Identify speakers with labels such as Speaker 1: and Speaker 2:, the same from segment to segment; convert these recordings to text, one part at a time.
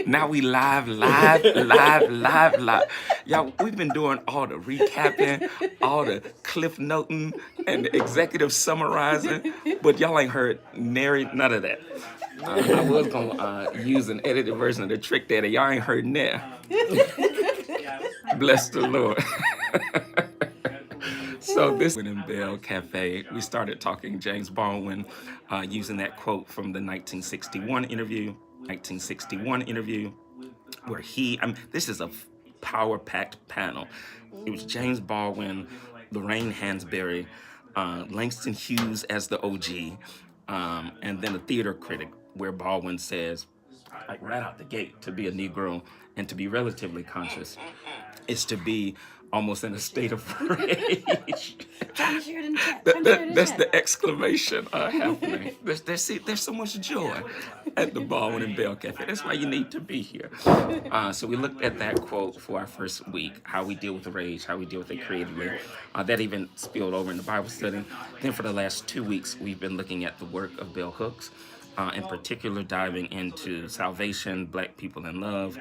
Speaker 1: Now we live. Y'all, we've been doing all the recapping, all the cliff noting, and the executive summarizing, but y'all ain't heard none of that. I was gonna use an edited version of the trick that y'all ain't heard now. Bless the Lord. So this in Bell Cafe, we started talking James Baldwin using that quote from the 1961 interview. Where this is a power-packed panel. It was James Baldwin, Lorraine Hansberry, Langston Hughes as the OG, and then a theater critic where Baldwin says, like right out the gate, to be a Negro and to be relatively conscious is to be almost in a state of rage. That's the exclamation happening. There's so much joy at the Baldwin and Bell Cafe. That's why you need to be here. So we looked at that quote for our first week, how we deal with the rage, how we deal with it creatively. That even spilled over in the Bible study. Then for the last 2 weeks, we've been looking at the work of Bell Hooks. In particular, diving into Salvation, Black People in Love,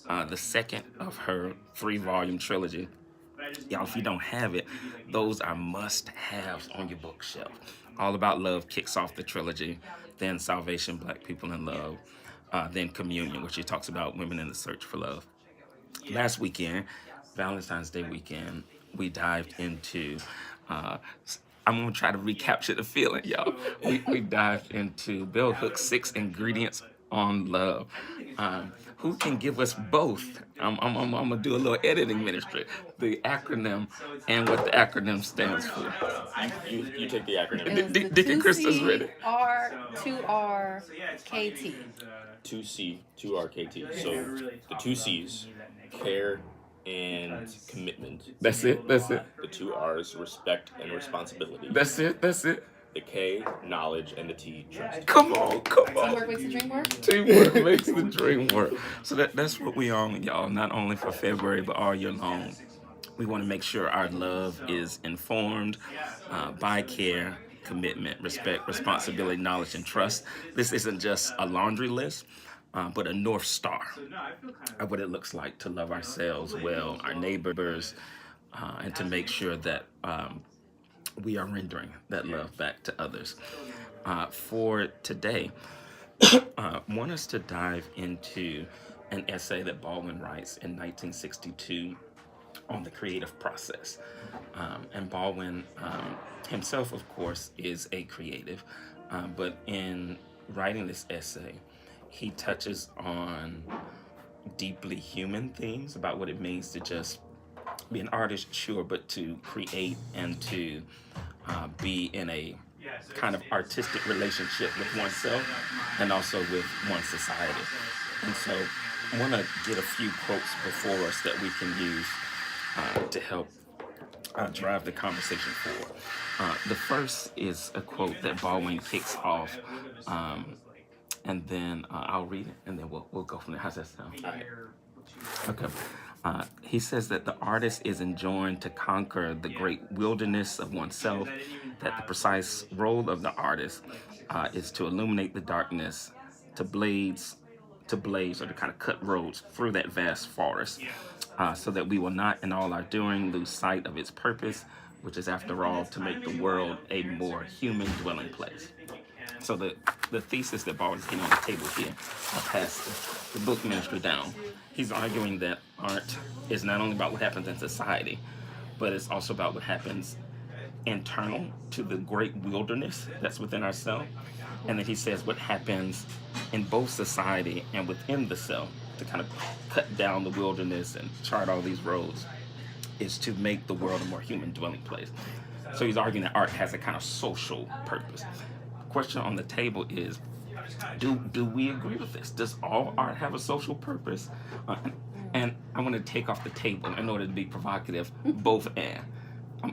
Speaker 1: the second of her 3-volume trilogy. Y'all, if you don't have it, those are must-haves on your bookshelf. All About Love kicks off the trilogy, then Salvation, Black People in Love, then Communion, which she talks about women in the search for love. Last weekend, Valentine's Day weekend, we dived into I'm gonna try to recapture the feeling, y'all. We dived into Bell Hook's 6 ingredients on love. Who can give us both? I'm gonna do a little editing ministry. The acronym and what the acronym stands for.
Speaker 2: You take the acronym.
Speaker 1: Deacon Krista's ready.
Speaker 3: 2RKT.
Speaker 2: 2RKT. So the 2 C's, care and commitment.
Speaker 1: That's it.
Speaker 2: The 2 R's, respect and responsibility.
Speaker 1: That's it.
Speaker 2: The K, knowledge, and the T, trust.
Speaker 1: Come on.
Speaker 3: Teamwork makes the dream work.
Speaker 1: Teamwork makes the dream work. So that's what we on, y'all. Not only for February, but all year long. We want to make sure our love is informed by care, commitment, respect, responsibility, knowledge, and trust. This isn't just a laundry list, but a North Star of what it looks like to love ourselves well, our neighbors, and to make sure that we are rendering that love back to others. For today, I want us to dive into an essay that Baldwin writes in 1962 on the creative process. And Baldwin himself, of course, is a creative, but in writing this essay, he touches on deeply human themes about what it means to just be an artist, sure, but to create and to be in a kind of artistic relationship with oneself and also with one's society. And so I want to get a few quotes before us that we can use to help drive the conversation forward. The first is a quote that Baldwin kicks off, and then I'll read it, and then we'll go from there. How's that sound?
Speaker 2: All right.
Speaker 1: Okay. He says that the artist is enjoined to conquer the great wilderness of oneself, that the precise role of the artist is to illuminate the darkness, to blaze or to kind of cut roads through that vast forest, so that we will not in all our doing lose sight of its purpose, which is after all to make the world a more human dwelling place. So the thesis that Baldwin's getting on the table here, I'll pass the book ministry down. He's arguing that art is not only about what happens in society, but it's also about what happens internal to the great wilderness that's within ourselves. And then he says what happens in both society and within the self to kind of cut down the wilderness and chart all these roads is to make the world a more human dwelling place. So he's arguing that art has a kind of social purpose. The question on the table is, do we agree with this? Does all art have a social purpose? And I want to take off the table in order to be provocative, both and.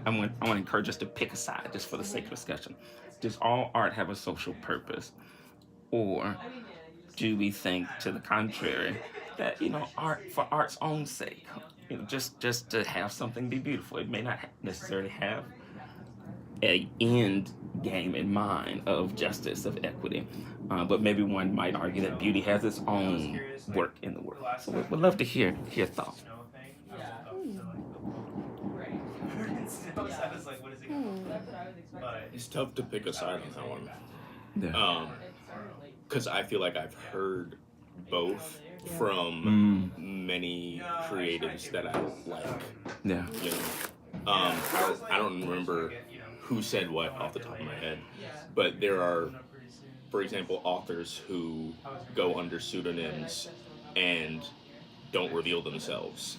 Speaker 1: I want to encourage us to pick a side just for the sake of discussion. Does all art have a social purpose? Or do we think to the contrary that, art for art's own sake, just to have something be beautiful, it may not necessarily have a end game in mind of justice, of equity, But maybe one might argue that beauty has its own work in the world. So we'd love to hear thoughts.
Speaker 2: It's tough to pick a side on that one.
Speaker 1: Yeah.
Speaker 2: Because I feel like I've heard both from many creatives that I like.
Speaker 1: Yeah.
Speaker 2: You know, I don't remember who said what off the top of my head, but there are, for example, authors who go under pseudonyms and don't reveal themselves.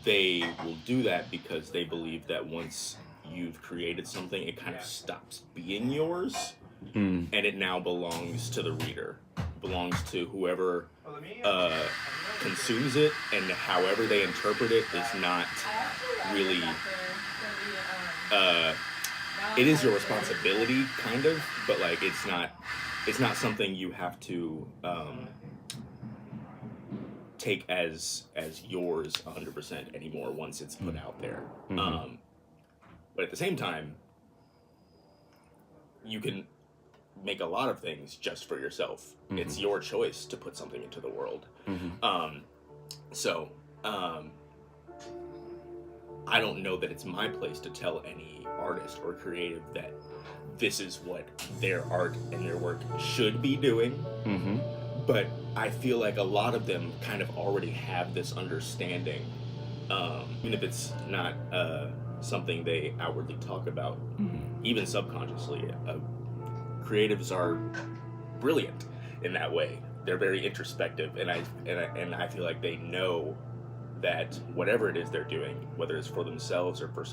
Speaker 2: They will do that because they believe that once you've created something, it kind of stops being yours, and it now belongs to the reader, belongs to whoever consumes it, and however they interpret it is not really. It is your responsibility, kind of, but like it's not something you have to take as yours 100% anymore once it's put out there. But at the same time, you can make a lot of things just for yourself. It's your choice to put something into the world. So I don't know that it's my place to tell any artist or creative that this is what their art and their work should be doing. But I feel like a lot of them kind of already have this understanding, even if it's not something they outwardly talk about, even subconsciously. Creatives are brilliant in that way. They're very introspective, and I feel like they know that whatever it is they're doing, whether it's for themselves or for